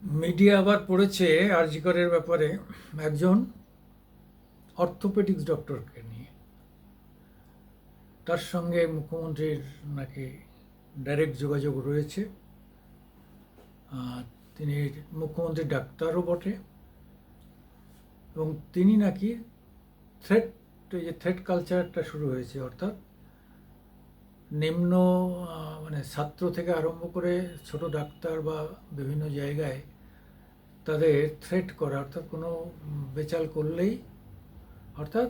Media আবার পড়েছে আরজি করের ব্যাপারে একজন অর্থোপেডিক্স ডক্টরকে নিয়ে। তার সঙ্গে মুখ্যমন্ত্রীর নাকি ডাইরেক্ট যোগাযোগ রয়েছে। আহ, তিনি মুখ্যমন্ত্রী ডাক্তারও বটে এবং তিনি নাকি থ্রেট, এই যে থ্রেট কালচারটা শুরু হয়েছে, অর্থাৎ নিম্ন মানে ছাত্র থেকে আরম্ভ করে ছোট ডাক্তার বা বিভিন্ন জায়গায় তাদের থ্রেট করা, অর্থাৎ কোনো বেচাল করলেই, অর্থাৎ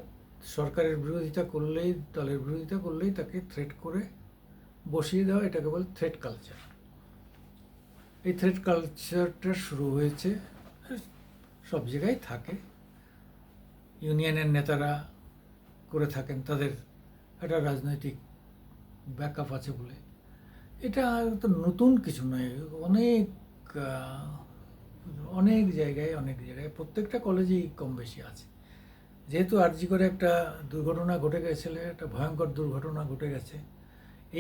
সরকারের বিরোধিতা করলেই, দলের বিরোধিতা করলেই তাকে থ্রেট করে বসিয়ে দেওয়া, এটাকে বলে থ্রেট কালচার। এই থ্রেট কালচারটা শুরু হয়েছে, সব জায়গায় থাকে। ইউনিয়নের নেতারা করে থাকেন, তাদের একটা রাজনৈতিক ব্যাকআপ আছে বলে। এটা তো নতুন কিছু নয়। অনেক আহ, অনেক জায়গায় প্রত্যেকটা কলেজেই কম বেশি আছে। যেহেতু আরজি করে একটা দুর্ঘটনা ঘটে গেছিল, একটা ভয়ঙ্কর দুর্ঘটনা ঘটে গেছে,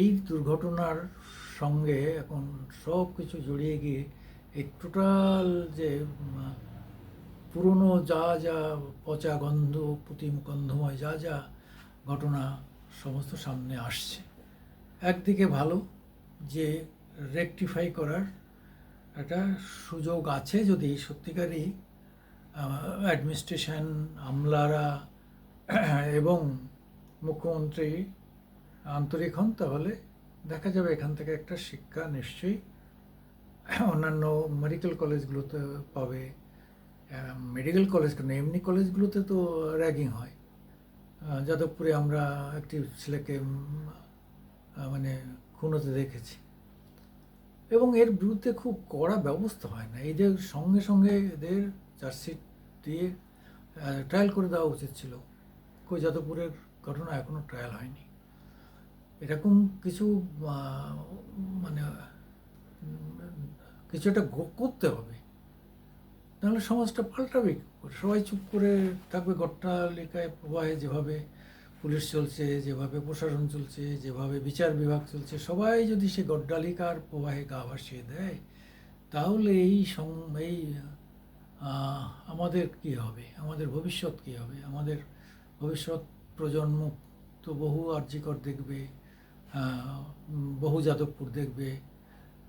এই দুর্ঘটনার সঙ্গে এখন সব কিছু জড়িয়ে গিয়ে এই টোটাল যে পুরনো যা যা পচা গন্ধ, গন্ধময় যা যা ঘটনা সমস্ত সামনে আসছে। একদিকে ভালো যে রেকটিফাই করার একটা সুযোগ আছে, যদি সত্যিকারই অ্যাডমিনিস্ট্রেশন, আমলারা এবং মুখ্যমন্ত্রী আন্তরিক হন, তাহলে দেখা যাবে এখান থেকে একটা শিক্ষা নিশ্চয়ই অন্যান্য মেডিকেল কলেজগুলোতে পাবে। মেডিকেল কলেজ কেন, এমনি কলেজগুলোতে তো র্যাগিং হয়। যাদবপুরে আমরা একটি ছেলেকে মানে খুন হতে দেখেছি, এবং এর বিরুদ্ধে খুব কড়া ব্যবস্থা হয় না। এদের সঙ্গে সঙ্গে এদের চার্জশিট দিয়ে ট্রায়াল করে দেওয়া উচিত ছিল। কই, যাদবপুরের ঘটনা এখনও ট্রায়াল হয়নি। এরকম কিছু মানে কিছু একটা করতে হবে, নাহলে সমাজটা পাল্টাবে কী করে? সবাই চুপ করে থাকবে, গট্টালিকায় প্রবাহে যেভাবে পুলিশ চলছে, যেভাবে প্রশাসন চলছে, যেভাবে বিচার বিভাগ চলছে, সবাই যদি সে গড্ডালিকার প্রবাহে গা ভাসিয়ে দেয়, তাহলে এই আমাদের কী হবে, আমাদের ভবিষ্যৎ কী হবে? আমাদের ভবিষ্যৎ প্রজন্ম তো বহু আরজিকর দেখবে, বহু যাদবপুর দেখবে।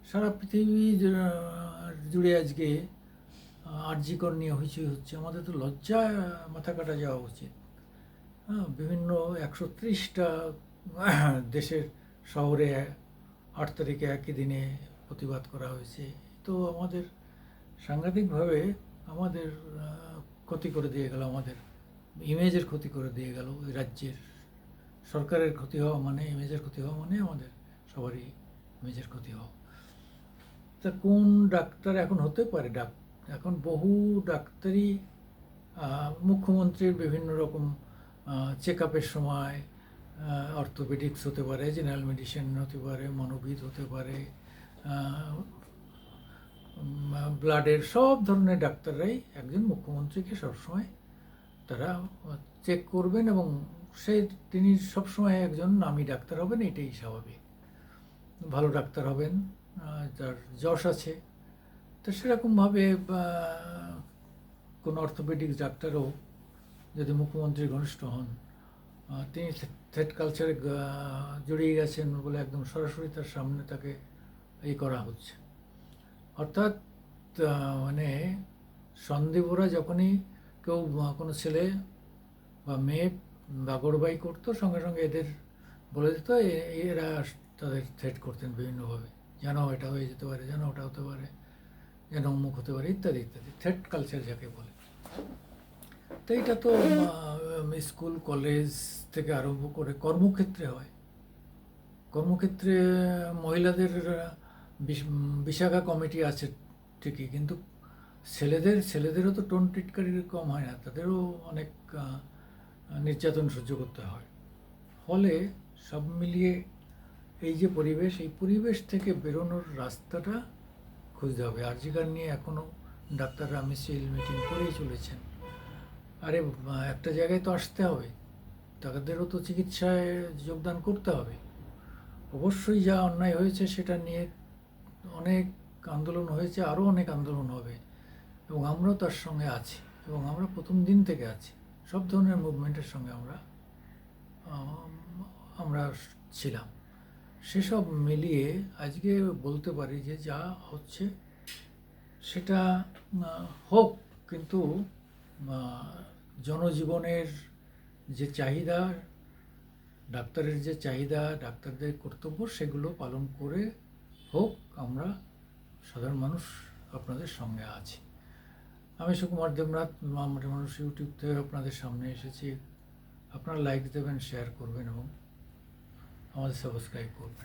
সারা পৃথিবী জুড়ে আজকে আরজিকর নিয়ে হইচই হচ্ছে। আমাদের তো লজ্জায় মাথা কাটা যাওয়া উচিত। হ্যাঁ, বিভিন্ন 130টা দেশের শহরে 8 তারিখে একই দিনে প্রতিবাদ করা হয়েছে। তো আমাদের সাংঘাতিকভাবে আমাদের ক্ষতি করে দিয়ে গেল, আমাদের ইমেজের ক্ষতি করে দিয়ে গেল। ওই রাজ্যের সরকারের ক্ষতি হওয়া মানে, ইমেজের ক্ষতি হওয়া মানে আমাদের সবারই ইমেজের ক্ষতি হওয়া। তা কোন ডাক্তার এখন হতে পারে? এখন বহু ডাক্তারই মুখ্যমন্ত্রীর বিভিন্ন রকম চেক আপের সময় অর্থোপেডিক্স হতে পারে, জেনারেল মেডিসিন হতে পারে, মনোবিদ হতে পারে, ব্লাডের সব ধরনের ডাক্তাররাই একজন মুখ্যমন্ত্রীকে সবসময় তারা চেক করবেন, এবং তিনি সবসময় একজন নামী ডাক্তার হবেন, এটাই স্বাভাবিক। ভালো ডাক্তার হবেন, যার যশ আছে। তো সেরকমভাবে কোনো অর্থোপেডিক্স ডাক্তারও যদি মুখ্যমন্ত্রীর ঘনিষ্ঠ হন, তিনি থ্রেট কালচারে জড়িয়ে গেছেন বলে একদম সরাসরি তার সামনে তাকে এই করা হচ্ছে। অর্থাৎ মানে সন্দেহরা যখনই কেউ কোনো ছেলে বা মেয়ে বাগড়বাই করতো, সঙ্গে সঙ্গে এদের বলে দিত, এরা তাদের থ্রেট করতেন বিভিন্নভাবে, যেন এটা হয়ে যেতে পারে, যেন ওটা হতে পারে, যেন অমুক হতে পারে, ইত্যাদি ইত্যাদি। থ্রেট কালচার যাকে বলে। তো এটা তো স্কুল কলেজ থেকে আরম্ভ করে কর্মক্ষেত্রে হয়। কর্মক্ষেত্রে মহিলাদের বিশাখা কমিটি আছে ঠিকই, কিন্তু ছেলেদেরও তো টোন টিটকারি কম হয় না, তাদেরও অনেক নির্যাতন সহ্য করতে হয়। ফলে সব মিলিয়ে এই যে পরিবেশ, এই পরিবেশ থেকে বেরোনোর রাস্তাটা খুঁজতে হবে। আরজিকর নিয়ে এখনও ডাক্তাররা মিছিল মিটিং করেই চলেছেন। আরে একটা জায়গায় তো আসতে হবে, তাদেরও তো চিকিৎসায় যোগদান করতে হবে। অবশ্যই যা অন্যায় হয়েছে সেটা নিয়ে অনেক আন্দোলন হয়েছে, আরও অনেক আন্দোলন হবে, এবং আমরাও তার সঙ্গে আছি, এবং আমরা প্রথম দিন থেকে আছি। সব ধরনের মুভমেন্টের সঙ্গে আমরা ছিলাম। সেসব মিলিয়ে আজকে বলতে পারি যে যা হচ্ছে সেটা হোক, কিন্তু জনজীবনের যে চাহিদা, ডাক্তারের যে চাহিদা, ডাক্তারদের কর্তব্য, সেগুলো পালন করে হোক। আমরা সাধারণ মানুষ আপনাদের সঙ্গে আছি। আমি সুকুমার দেবনাথ, মামাটি মানুষ ইউটিউব থেকে আপনাদের সামনে এসেছি। আপনারা লাইক দেবেন, শেয়ার করবেন এবং আমাদের সাবস্ক্রাইব করবেন।